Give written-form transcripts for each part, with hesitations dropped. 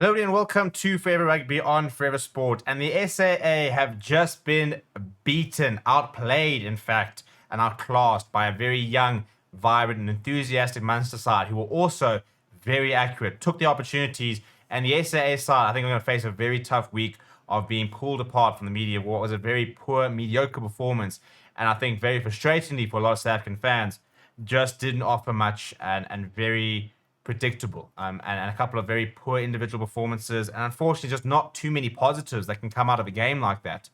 Hello and welcome to Forever Rugby on Forever Sport. And the SAA have just been beaten, outplayed, in fact, and outclassed by a very young, vibrant, and enthusiastic Munster side who were also very accurate, took the opportunities. And the SAA side, I think, are going to face a very tough week of being pulled apart from the media. What was a very poor, mediocre performance, and I think very frustratingly for a lot of South African fans, just didn't offer much and very predictable, and a couple of very poor individual performances, and unfortunately just not too many positives that can come out of a game like that.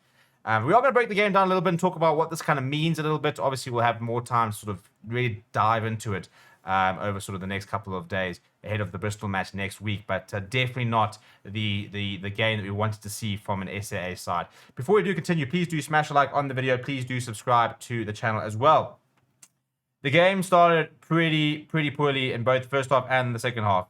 We are going to break the game down a little bit and talk about what this kind of means a little bit. Obviously, we'll have more time to sort of really dive into it over sort of the next couple of days ahead of the Bristol match next week, but definitely not the game that we wanted to see from an SAA side. Before we do continue, please do smash a like on the video. Please do subscribe to the channel as well. The game started pretty poorly in both the first half and the second half.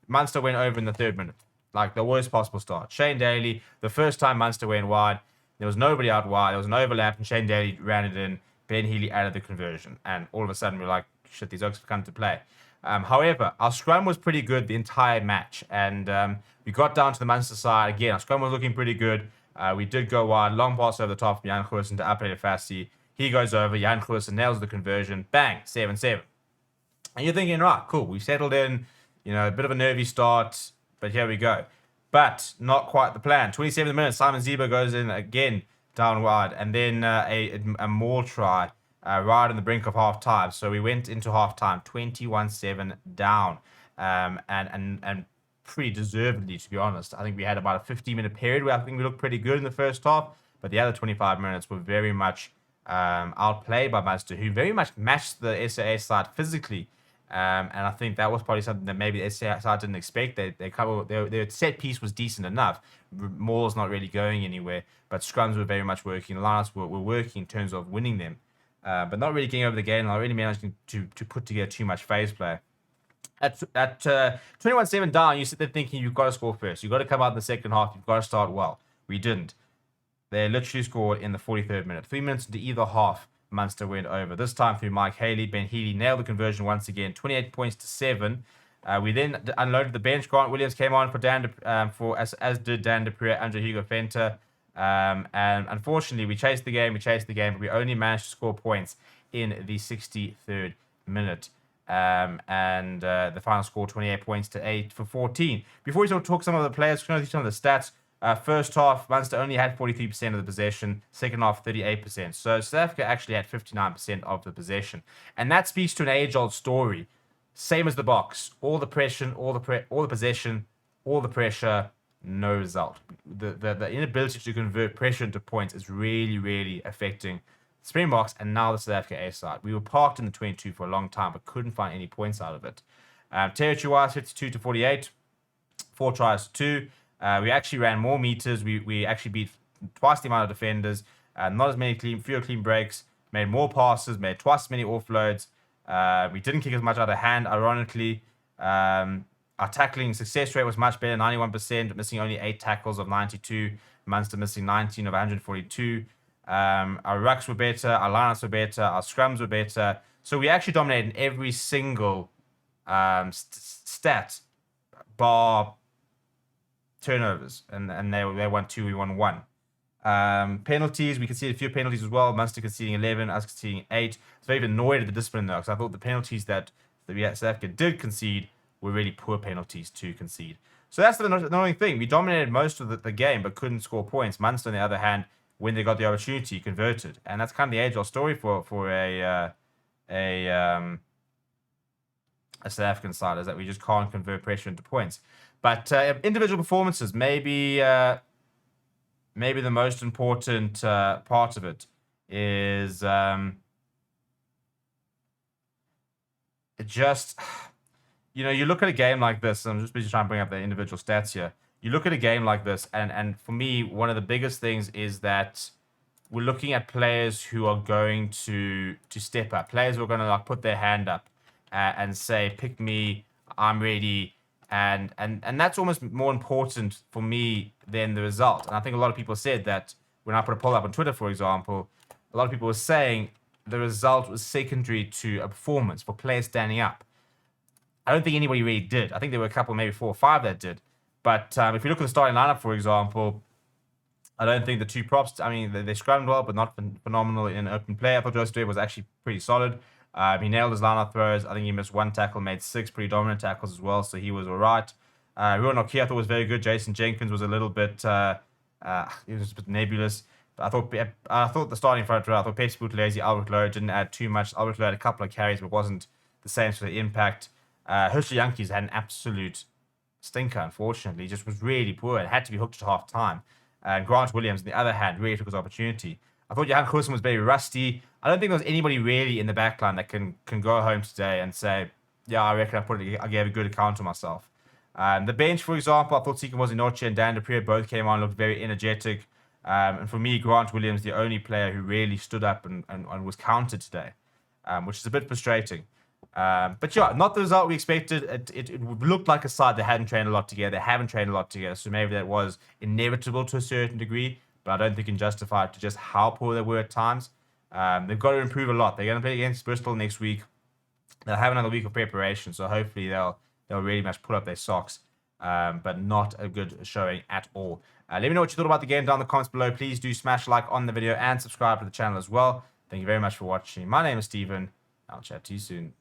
Munster went over in the third minute, like the worst possible start. Shane Daly, the first time Munster went wide, there was nobody out wide. There was an overlap, and Shane Daly ran it in. Ben Healy added the conversion, and all of a sudden we're like, shit, these Oaks have come to play. However, our scrum was pretty good the entire match, and we got down to the Munster side again. Our scrum was looking pretty good. We did go wide, long pass over the top from Jan Goosen to Apele Fassi. He goes over, Jan Goosen nails the conversion, bang, 7-7. And you're thinking, right, cool, we settled in, a bit of a nervy start, but here we go. But not quite the plan. 27th minute, Simon Zebo goes in again, down wide, and then a more try right on the brink of half-time. So we went into half-time, 21-7 down, and pretty deservedly, to be honest. I think we had about a 15-minute period where I think we looked pretty good in the first half, but the other 25 minutes were very much outplayed by Munster, who very much matched the SAA side physically, and I think that was probably something that maybe the SAA side didn't expect. Their set piece was decent enough. Maul's not really going anywhere, but scrums were very much working. The lineouts were working in terms of winning them, but not really getting over the game. Not really managing to put together too much phase play. At 21-7 down, you sit there thinking you've got to score first. You've got to come out in the second half. You've got to start well. We didn't. They literally scored in the 43rd minute. 3 minutes into either half, Munster went over. This time through Mike Haley. Ben Healy nailed the conversion once again. 28 points to 7. We then unloaded the bench. Grant Williams came on for as did Dan de Pre, Andre Hugo Venter. And unfortunately, we chased the game, but we only managed to score points in the 63rd minute. The final score, 28 points to 8 for 14. Before we talk some of the players, we're going to see some of the stats. First half, Munster only had 43% of the possession. Second half, 38%. So South Africa actually had 59% of the possession. And that speaks to an age-old story. Same as the box. All the pressure, all the possession, all the pressure, no result. The inability to convert pressure into points is really affecting Springboks and now the South Africa A side. We were parked in the 22 for a long time, but couldn't find any points out of it. Territory-wise, 52 to 48. 4 tries to 2. We actually ran more meters. We actually beat twice the amount of defenders. Not as many fewer clean breaks. Made more passes. Made twice as many offloads. We didn't kick as much out of hand, ironically. Our tackling success rate was much better, 91%, missing only 8 tackles of 92. Munster missing 19 of 142. Our rucks were better. Our lineouts were better. Our scrums were better. So we actually dominated in every single stat, bar turnovers, and they won 2, we won 1. Penalties, we conceded a few penalties as well. Munster conceding 11, us conceding 8. So I was even annoyed at the discipline though, because I thought the penalties that South Africa did concede were really poor penalties to concede. So that's the annoying thing. We dominated most of the game, but couldn't score points. Munster, on the other hand, when they got the opportunity, converted, and that's kind of the age-old story for a South African side, is that we just can't convert pressure into points. But individual performances, maybe the most important part of it is just, you look at a game like this, and I'm just busy trying to bring up the individual stats here. You look at a game like this, and for me, one of the biggest things is that we're looking at players who are going to step up, players who are going to put their hand up and say, pick me, I'm ready. And that's almost more important for me than the result. And I think a lot of people said that when I put a poll up on Twitter, for example, a lot of people were saying the result was secondary to a performance for players standing up. I don't think anybody really did. I think there were a couple, maybe 4 or 5 that did. But if you look at the starting lineup, for example, I don't think the two props, I mean, they scrummed well, but not phenomenal in open play. I thought Joseph Dewey was actually pretty solid. He nailed his line-out throws. I think he missed one tackle, made 6 pretty dominant tackles as well, so he was all right. Ruan Okia I thought was very good. Jason Jenkins was a little bit, he was a bit nebulous. But I thought the starting front row, I thought Pepsi Buthelezi, Albert Lowe didn't add too much. Albert Lowe had a couple of carries, but wasn't the same sort of impact. Herschel Yankees had an absolute stinker, unfortunately. He just was really poor. It had to be hooked at half time. And Grant Williams, on the other hand, really took his opportunity. I thought Johan Goosen was very rusty. I don't think there was anybody really in the backline that can go home today and say, yeah, I reckon I gave a good account of myself. The bench, for example, I thought Sika Mozinoche and Dan Dupree both came on, looked very energetic. And for me, Grant Williams, the only player who really stood up and was counted today, which is a bit frustrating. But yeah, not the result we expected. It looked like a side that hadn't trained a lot together. They haven't trained a lot together, so maybe that was inevitable to a certain degree. But I don't think you can justify it to just how poor they were at times. They've got to improve a lot. They're going to play against Bristol next week. They'll have another week of preparation, so hopefully they'll really much pull up their socks. But not a good showing at all. Let me know what you thought about the game down in the comments below. Please do smash like on the video and subscribe to the channel as well. Thank you very much for watching. My name is Steven. I'll chat to you soon.